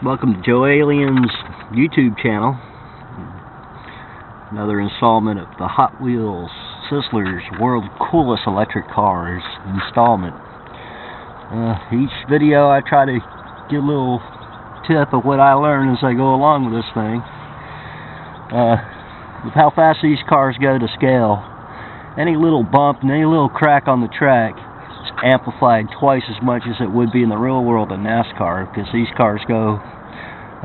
Welcome to Joe Alien's YouTube channel. Another installment of the Hot Wheels Sizzlers World's Coolest Electric Cars installment. Each video I try to get a little tip of what I learn as I go along with this thing. With how fast these cars go to scale, any little bump and any little crack on the track is amplified twice as much as it would be in the real world in NASCAR, because these cars go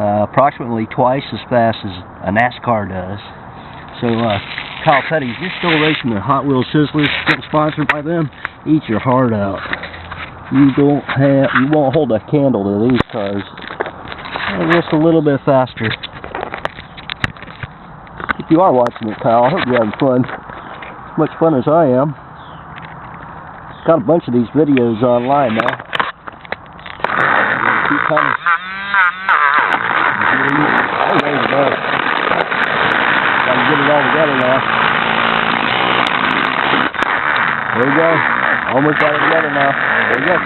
approximately twice as fast as a NASCAR does. So, Kyle Petty, if you're still racing the Hot Wheels Sizzlers, getting sponsored by them, eat your heart out. You won't hold a candle to these cars. Just a little bit faster. If you are watching it, Kyle, I hope you're having fun. As much fun as I am. Got a bunch of these videos online now. Keep coming. Oh, there you go. Gotta get it all together now. There we go. Almost got it together now. There we go.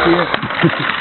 See it?